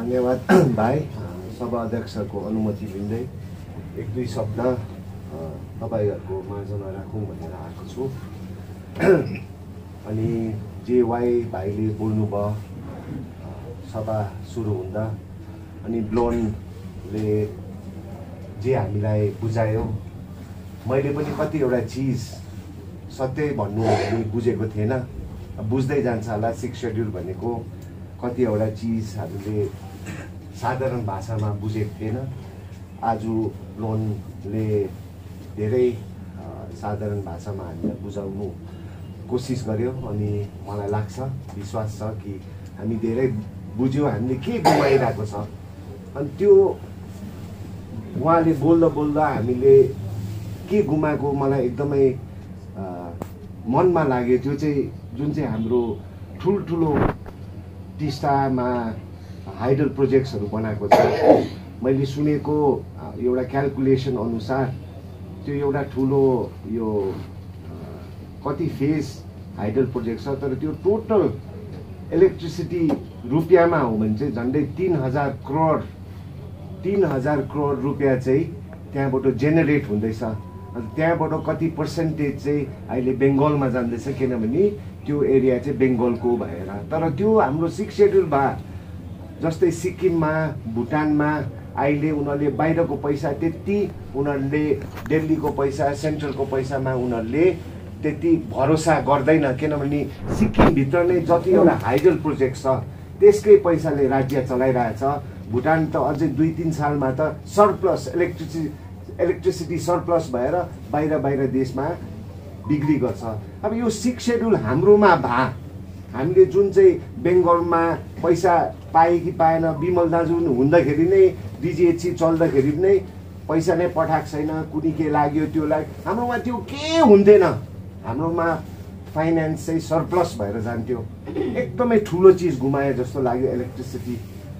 धन्यवाद भाइ। सभा अध्यक्षको अनुमति लिँदै एक दुई शब्द तपाईहरुको माझमा राखौँ भनेर आएको छु। अनि जेवाई भाइले बोल्नुभयो सभा सुरु हुँदा, अनि ब्लोनले जे हामीलाई बुझायो, मैले पनि कतिवटा चिज सत्य भन्नु भने बुझेको थिएन। बुझ्दै जान्छ होला। 6 शेड्युल भनेको कतिवटा चिज हामीले साधारण भाषामा बुझेको थिएन। आज ब्लोनले धेरै साधारण भाषामा हामीलाई बुझाउनु कोसिस गर्यो। अनि मलाई लाग्छ, विश्वास छ कि हामी धेरै बुझ्यौँ हामीले के गुमाइरहेको छ। अनि त्यो उहाँले बोल्दा बोल्दा हामीले के गुमाएको मलाई एकदमै मनमा लाग्यो। त्यो चाहिँ जुन चाहिँ हाम्रो ठुल्ठुलो टिस्टामा हाइडल प्रोजेक्ट्सहरू बनाएको छ। मैले सुनेको एउटा क्याल्कुलेसन अनुसार त्यो एउटा ठुलो यो कति फेज हाइडल प्रोजेक्ट छ, तर त्यो टोटल इलेक्ट्रिसिटी रुपियाँमा हो भने चाहिँ झन्डै 3000 करोड रुपियाँ चाहिँ त्यहाँबाट जेनेरेट हुँदैछ। त्यहाँबाट कति पर्सेन्टेज चाहिँ अहिले बेङ्गलमा जाँदैछ, किनभने त्यो एरिया चाहिँ बेङ्गलको भएर। तर त्यो हाम्रो 6 शेड्युल जस्तै सिक्किममा, भुटानमा अहिले उनीहरूले बाहिरको पैसा त्यति, उनीहरूले दिल्लीको पैसा, सेन्ट्रलको पैसामा उनीहरूले त्यति भरोसा गर्दैन। किनभने सिक्किमभित्र नै जति एउटा हाइडल प्रोजेक्ट छ त्यसकै पैसाले राज्य चलाइरहेछ। भुटान त अझै 2-3 सालमा त सरप्लस इलेक्ट्रिसिटी सरप्लस भएर बाहिर देशमा बिक्री गर्छ। अब यो 6 शेड्युल हाम्रोमा हामीले जुन चाहिँ बेङ्गलमा पैसा पाए कि पाएन, विमल दाजु हुँदाखेरि नै डिजिएचसी चल्दाखेरि नै पैसा नै पठाएको छैन, कुनै के लाग्यो त्यो लाग्यो। हाम्रोमा त्यो के हुन्थेन, हाम्रोमा फाइनेन्स चाहिँ सरप्लस भएर जान्थ्यो। एकदमै ठुलो चिज गुमाए जस्तो लाग्यो इलेक्ट्रिसिटी।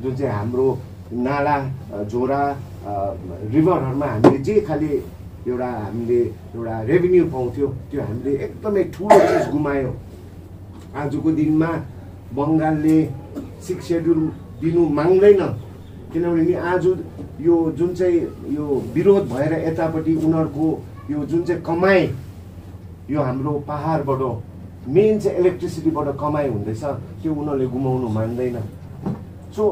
जुन चाहिँ हाम्रो नाला झोरा रिभरहरूमा हामीले जे खालि हामीले एउटा रेभिन्यू पाउँथ्यो, त्यो हामीले एकदमै ठुलो चिज गुमायो। आजको दिनमा बङ्गालले 6 शेड्युल दिनु माग्दैन, किनभने आज यो जुन चाहिँ यो विरोध भएर यतापट्टि उनीहरूको यो जुन चाहिँ कमाइ, यो हाम्रो पहाडबाट मेन चाहिँ इलेक्ट्रिसिटीबाट कमाइ हुँदैछ, त्यो उनीहरूले गुमाउनु मान्दैन। सो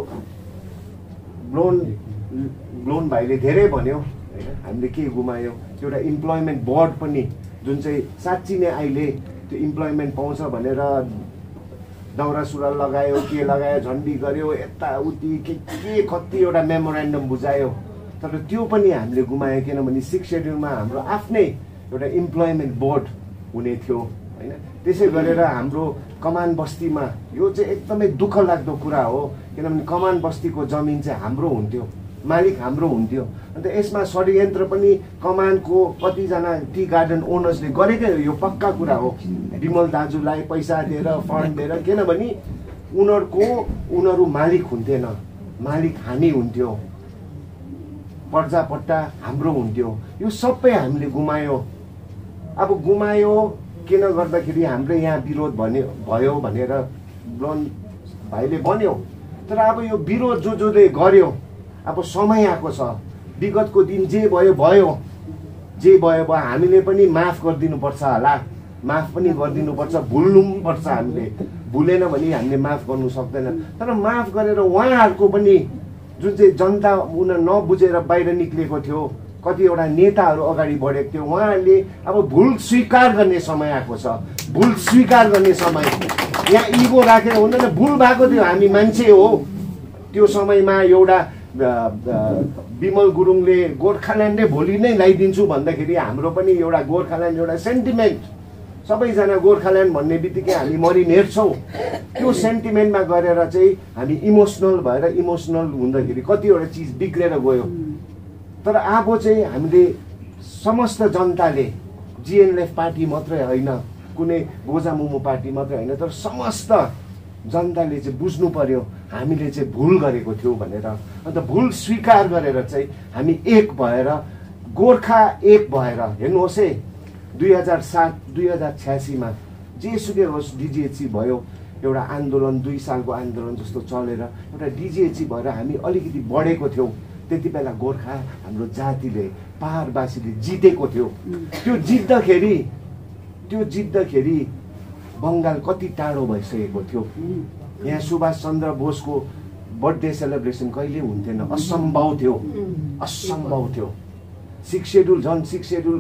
ब्लोन भाइले धेरै भन्यो होइन, हामीले के गुमायो। एउटा इम्प्लोइमेन्ट बोर्ड पनि जुन चाहिँ साँच्ची नै अहिले त्यो इम्प्लोइमेन्ट पाउँछ भनेर दौरा सुरुवाल लगायो, के लगायो, झन्डी गर्यो, यताउति के कतिवटा मेमोरेन्डम बुझायो, तर त्यो पनि हामीले गुमायो। किनभने 6 शेड्युलमा हाम्रो आफ्नै एउटा इम्प्लोइमेन्ट बोर्ड हुने थियो होइन। त्यसै गरेर हाम्रो कमान बस्तीमा यो चाहिँ एकदमै दुःख लाग्दो कुरा हो, किनभने कमान बस्तीको जमिन चाहिँ हाम्रो हुन्थ्यो, मालिक हाम्रो हुन्थ्यो। अन्त यसमा षड्यन्त्र पनि कमानको कतिजना टी गार्डन ओनर्सले गरेकै हो। यो पक्का कुरा हो। विमल दाजुलाई पैसा दिएर, फन्ड दिएर, किनभने उनीहरू मालिक हुन्थेन, मालिक हामी हुन्थ्यो, पर्जापट्टा हाम्रो हुन्थ्यो। यो सबै हामीले गुमायो। अब गुमायो किन गर्दाखेरि हाम्रो यहाँ विरोध भयो भनेर ब्लोन भाइले भन्यो। तर अब यो विरोध जसले गर्यो, अब समय आएको छ। विगतको दिन जे भयो हामीले पनि माफ गरिदिनुपर्छ होला, माफ पनि गरिदिनुपर्छ, भुल्नु पनि पर्छ। हामीले भुलेन भने हामीले माफ गर्नु सक्दैन। तर माफ गरेर उहाँहरूको पनि जुन चाहिँ जनता उनीहरू नबुझेर बाहिर निक्लेको थियो, कतिवटा नेताहरू अगाडि बढेको थियो, उहाँहरूले अब भुल स्वीकार गर्ने समय आएको छ। भुल स्वीकार गर्ने समय। यहाँ इगो राखेर हुँदैन, भुल भएको थियो, हामी मान्छे हो। त्यो समयमा एउटा विमल गुरुङले गोर्खाल्यान्डै भोलि नै ल्याइदिन्छु भन्दाखेरि हाम्रो पनि एउटा गोर्खाल्यान्ड एउटा सेन्टिमेन्ट, सबैजना गोर्खाल्यान्ड भन्ने बित्तिकै हामी मरिमेट्छौँ। त्यो सेन्टिमेन्टमा गरेर चाहिँ हामी इमोसनल हुँदाखेरि कतिवटा चिज बिग्रेर गयो। तर अब चाहिँ हामीले समस्त जनताले, जिएनएलएफ पार्टी मात्रै होइन, कुनै गोजामुमो पार्टी मात्रै होइन, तर समस्त जनताले चाहिँ बुझ्नु पर्यो हामीले चाहिँ भुल गरेको थियो भनेर। अन्त भुल स्वीकार गरेर चाहिँ हामी एक भएर, गोर्खा एक भएर, हेर्नुहोस् है 2007-2086 मा जेसुकै होस् डिजिएचसी भयो, एउटा आन्दोलन 2 सालको आन्दोलन जस्तो चलेर एउटा डिजिएची भएर हामी अलिकति बढेको थियौँ। त्यति बेला गोर्खा हाम्रो जातिले पहाडवासीले जितेको थियो। त्यो जित्दाखेरि बङ्गाल कति टाढो भइसकेको थियो। यहाँ सुभाष चन्द्र बोसको बर्थडे सेलिब्रेसन कहिले हुन्थेन, असम्भव थियो। 6 सेड्युल झन् 6 सेड्युल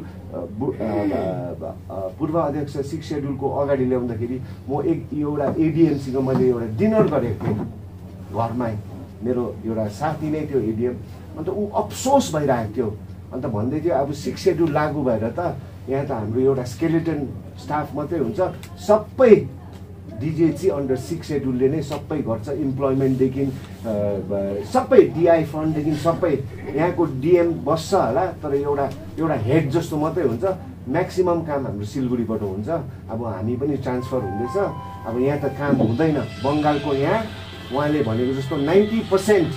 पूर्व अध्यक्ष 6 सेड्युलको अगाडि ल्याउँदाखेरि म एउटा एडिएमसँग मैले एउटा डिनर गरेको थिएँ घरमै। मेरो एउटा साथी नै थियो एडिएम। अन्त ऊ अफसोस भइरहेको थियो। अन्त भन्दै थियो अब 6 सेड्युल लागू भएर त यहाँ त हाम्रो एउटा स्केलेटन स्टाफ मात्रै हुन्छ, सबै डिजिएची अन्डर 6 सेड्युलले नै सबै गर्छ। इम्प्लोइमेन्टदेखि सबै डिआई फन्डदेखि सबै यहाँको डिएम बस्छ होला, तर एउटा हेड जस्तो मात्रै हुन्छ। म्याक्सिमम काम हाम्रो सिलगढीबाट हुन्छ। अब हामी पनि ट्रान्सफर हुँदैछ। अब यहाँ त काम हुँदैन। बङ्गालको यहाँ उहाँले भनेको जस्तो 90%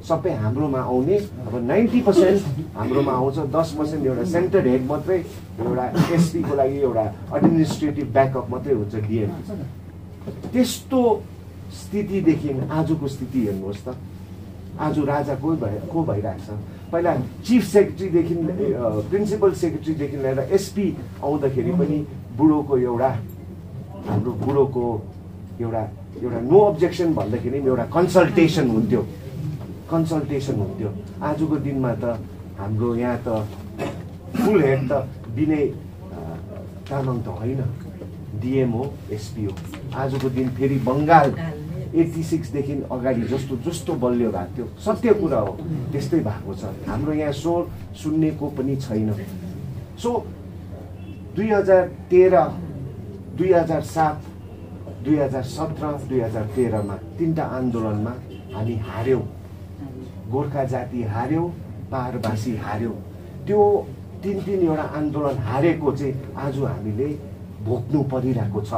सबै हाम्रोमा आउने। अब 90% हाम्रोमा आउँछ, 10% एउटा सेन्टर हेड मात्रै, एउटा एसपीको लागि एउटा एडमिनिस्ट्रेटिभ ब्याकअप मात्रै हुन्छ डिएम। त्यस्तो स्थितिदेखि आजको स्थिति हेर्नुहोस् त। आज राजा को भइरहेको छ। पहिला चिफ सेक्रेटरीदेखि प्रिन्सिपल सेक्रेटरीदेखि लिएर एसपी आउँदाखेरि पनि हाम्रो बुढोको एउटा नो अब्जेक्सन भन्दाखेरि एउटा कन्सल्टेसन हुन्थ्यो। आजको दिनमा त हाम्रो यहाँ त फुल हेड त विनय तामाङ त होइन, डिएम हो, एसपी हो। आजको दिन फेरि बङ्गाल 86 देखि अगाडि जस्तो बलियो भएको थियो, सत्य कुरा हो, त्यस्तै भएको छ। हाम्रो यहाँ स्वर सुन्नेको पनि छैन। सो 2013, 2007, 2017, 2013मा 3टा आन्दोलनमा हामी हार्यौँ। गोर्खा जाति हार्यो, पहाडवासी हार्यो। त्यो 3 एउटा आन्दोलन हारेको चाहिँ आज हामीले भोग्नु परिरहेको छ।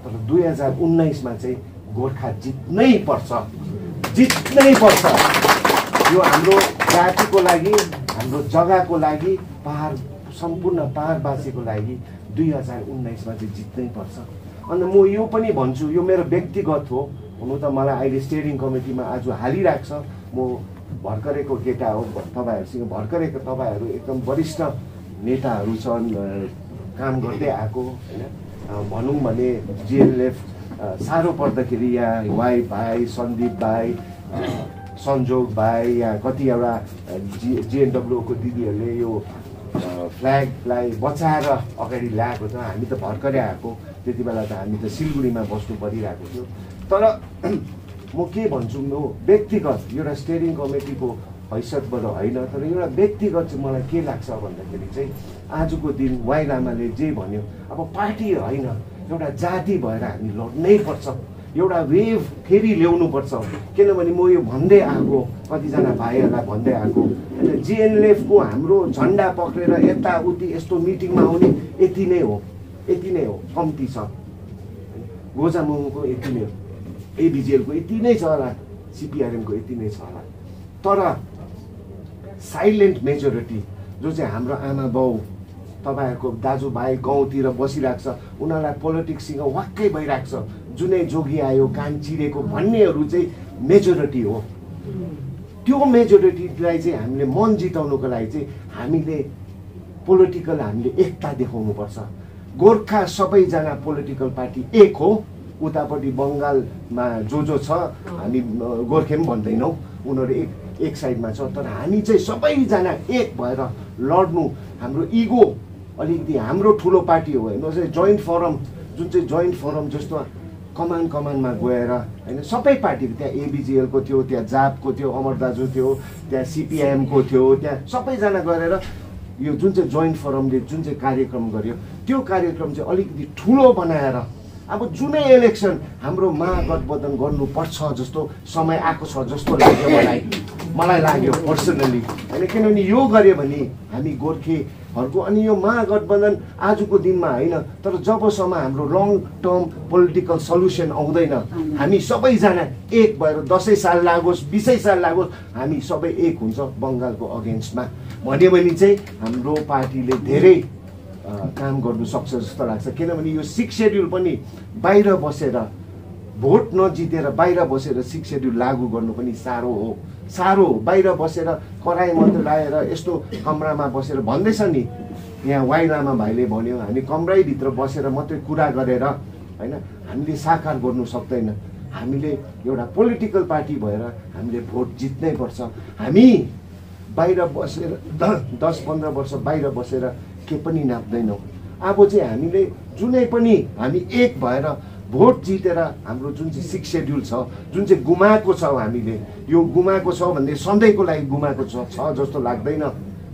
तर 2019मा चाहिँ गोर्खा जित्नै पर्छ। यो हाम्रो जातिको लागि, हाम्रो जग्गाको लागि, सम्पूर्ण पहाडवासीको लागि 2019मा चाहिँ जित्नै पर्छ। अन्त म यो पनि भन्छु, यो मेरो व्यक्तिगत हो। हुनु त मलाई अहिले स्टेयरिङ कमिटीमा आज हालिरहेको छ। म भर्खरैको केटा हो, तपाईँहरू एकदम वरिष्ठ नेताहरू छन्, काम गर्दै आएको होइन। भनौँ भने जिएनएलएफ साह्रो पर्दाखेरि यहाँ वाइ भाइ, सन्दीप भाइ, सन्जोग भाइ, यहाँ कतिवटा जिएनडब्ल्यूको दिदीहरूले यो फ्ल्यागलाई बचाएर अगाडि ल्याएको छ। हामी त भर्खरै आएको, त्यति बेला त हामी त सिलगढीमा बस्नु परिरहेको थियो। तर म के भन्छु, म व्यक्तिगत एउटा स्टेयरिङ कमिटीको हैसियतबाट होइन, तर एउटा व्यक्तिगत चाहिँ मलाई के लाग्छ भन्दाखेरि चाहिँ आजको दिन वाइ लामाले जे भन्यो, अब पार्टी होइन, एउटा जाति भएर हामी लड्नै पर्छ। एउटा वेभ फेरि ल्याउनु पर्छ। किनभने म यो भन्दै आएको, कतिजना भाइहरूलाई भन्दै आएको, जिएनएलएफको हाम्रो झन्डा पक्रेर यताउति यस्तो मिटिङमा आउने यति नै हो, कम्ती छ। गोजामुङको यति नै हो, एबिजिएलको यति नै छ होला, सिपिआरएमको यति नै छ होला। तर साइलेन्ट मेजोरिटी जो चाहिँ हाम्रो आमा बाउ, तपाईँहरूको दाजुभाइ गाउँतिर बसिरहेको छ, उनीहरूलाई पोलिटिक्ससँग वाक्कै भइरहेको छ। जुनै जोगी आयो कान चिरेको भन्नेहरू चाहिँ मेजोरिटी हो। त्यो मेजोरिटीलाई चाहिँ हामीले मन जिताउनुको लागि चाहिँ हामीले हामीले एकता देखाउनुपर्छ। गोर्खा सबैजना पोलिटिकल पार्टी एक हो। उतापट्टि बङ्गालमा जो छ हामी गोर्खे पनि भन्दैनौँ, उनीहरू एक साइडमा छ। तर हामी चाहिँ सबैजना एक भएर लड्नु। हाम्रो इगो अलिकति, हाम्रो ठुलो पार्टी हो हेर्नुहोस्, जोइन्ट फोरम, जुन चाहिँ जोइन्ट फोरम जस्तो कमानमा गएर होइन, सबै पार्टीको, त्यहाँ एबिजिएलको थियो, त्यहाँ जापको थियो, अमर दाजु थियो, त्यहाँ सिपिएमको थियो, त्यहाँ सबैजना गरेर यो जुन चाहिँ जोइन्ट फोरमले जुन चाहिँ कार्यक्रम गर्यो, त्यो कार्यक्रम चाहिँ अलिकति ठुलो बनाएर अब जुनै इलेक्सन हाम्रो महागठबन्धन गर्नुपर्छ जस्तो समय आएको छ जस्तो लाग्यो मलाई लाग्यो पर्सनली होइन। किनभने यो गर्यो भने हामी गोर्खेहरूको, अनि यो महागठबन्धन आजको दिनमा होइन, तर जबसम्म हाम्रो लङ टर्म पोलिटिकल सल्युसन आउँदैन, हामी सबैजना एक भएर 10 साल लागोस् 20 साल लागोस्, हामी सबै एक हुन्छ बङ्गालको अगेन्स्टमा भन्यो भने चाहिँ हाम्रो पार्टीले धेरै काम गर्नु सक्छ जस्तो लाग्छ। किनभने यो 6 सेड्युल पनि बाहिर बसेर भोट नजितेर बाहिर बसेर 6 सेड्युल लागू गर्नु पनि साह्रो हो। बाहिर बसेर कराई मात्रै लाएर यस्तो कमरामा बसेर भन्दैछ नि, यहाँ वाइ लामा भाइले भन्यो हामी कमरैभित्र बसेर मात्रै कुरा गरेर होइन हामीले साकार गर्नु सक्दैन। हामीले एउटा पोलिटिकल पार्टी भएर हामीले भोट जित्नै पर्छ। हामी बाहिर बसेर 10-15 वर्ष बाहिर बसेर के पनि नाप्दैनौँ। अब चाहिँ हामीले जुनै पनि हामी एक भएर भोट जितेर हाम्रो जुन चाहिँ 6 सेड्युल छ, जुन चाहिँ गुमाएको छ, हामीले यो गुमाएको छ भन्दै सधैँको लागि गुमाएको छ जस्तो लाग्दैन।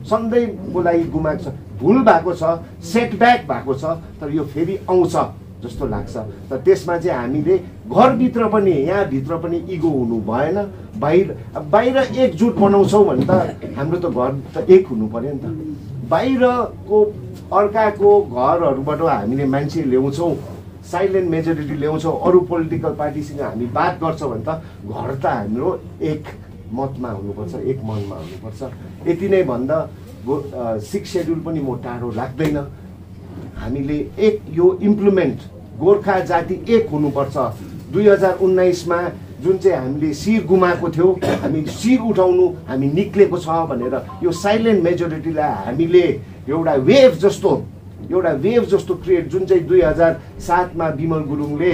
सधैँको लागि गुमाएको छ, भुल भएको छ, सेटब्याक भएको छ, तर यो फेरि आउँछ जस्तो लाग्छ। तर त्यसमा चाहिँ हामीले घरभित्र पनि यहाँभित्र पनि इगो हुनु भएन। बाहिर एकजुट बनाउँछौँ भने त हाम्रो त घर त एक हुनु पर्यो नि त। बाहिरको अर्काको घरहरूबाट हामीले मान्छे ल्याउँछौँ, साइलेन्ट मेजोरिटी ल्याउँछौँ, अरू पोलिटिकल पार्टीसँग हामी बात गर्छौँ भने त घर त हाम्रो एक मतमा हुनुपर्छ, एक मनमा हुनुपर्छ। यति नै भन्दा 6 सेड्युल पनि म टाढो लाग्दैन। हामीले एक यो इम्प्लिमेन्ट गोर्खा जाति एक हुनुपर्छ। 2019मा जुन चाहिँ हामीले शिर गुमाएको थियौँ, हामी शिर उठाउनु हामी निक्लेको छ भनेर यो साइलेन्ट मेजोरिटीलाई हामीले एउटा वेभ जस्तो क्रिएट, जुन चाहिँ 2007मा विमल गुरुङले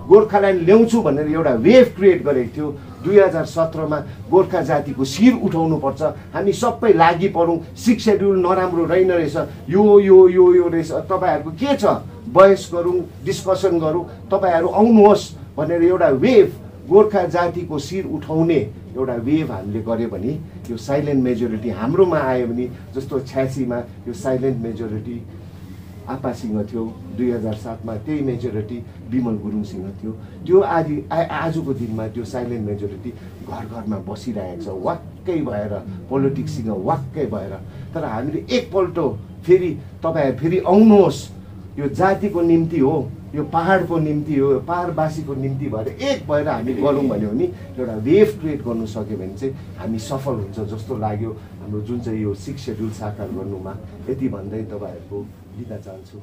गोर्खाल्यान्ड ल्याउँछु भनेर एउटा वेभ क्रिएट गरेको थियो। 2017मा गोर्खा जातिको शिर उठाउनु पर्छ। हामी सबै लागि परौँ। 6 सेड्युल नराम्रो रहेन रहेछ, यो रहेछ, तपाईँहरूको के छ बहस गरौँ, डिस्कसन गरौँ, तपाईँहरू आउनुहोस् भनेर एउटा वेभ गोर्खा जातिको शिर उठाउने एउटा वेभ हामीले गऱ्यो भने यो साइलेन्ट मेजोरिटी हाम्रोमा आयो भने, जस्तो 86मा यो साइलेन्ट मेजोरिटी आपासँग थियो, 2007मा त्यही मेजोरिटी विमल गुरुङसँग थियो। त्यो आजको दिनमा त्यो साइलेन्ट मेजोरिटी घर घरमा बसिरहेको छ, वाक्कै भएर, पोलिटिक्ससँग वाक्कै भएर। तर हामीले एकपल्ट फेरि तपाईँहरू फेरि आउनुहोस्, यो जातिको निम्ति हो, यो पहाडको निम्ति हो, यो पहाडवासीको निम्ति भएर एक भएर हामी गरौँ भन्यो भने एउटा वेभ क्रिएट गर्नु सक्यो भने चाहिँ हामी सफल हुन्छ जस्तो लाग्यो हाम्रो जुन चाहिँ यो 6 सेड्युल साकार गर्नुमा। यति भन्दै तपाईँहरूको बिदा चाहन्छु।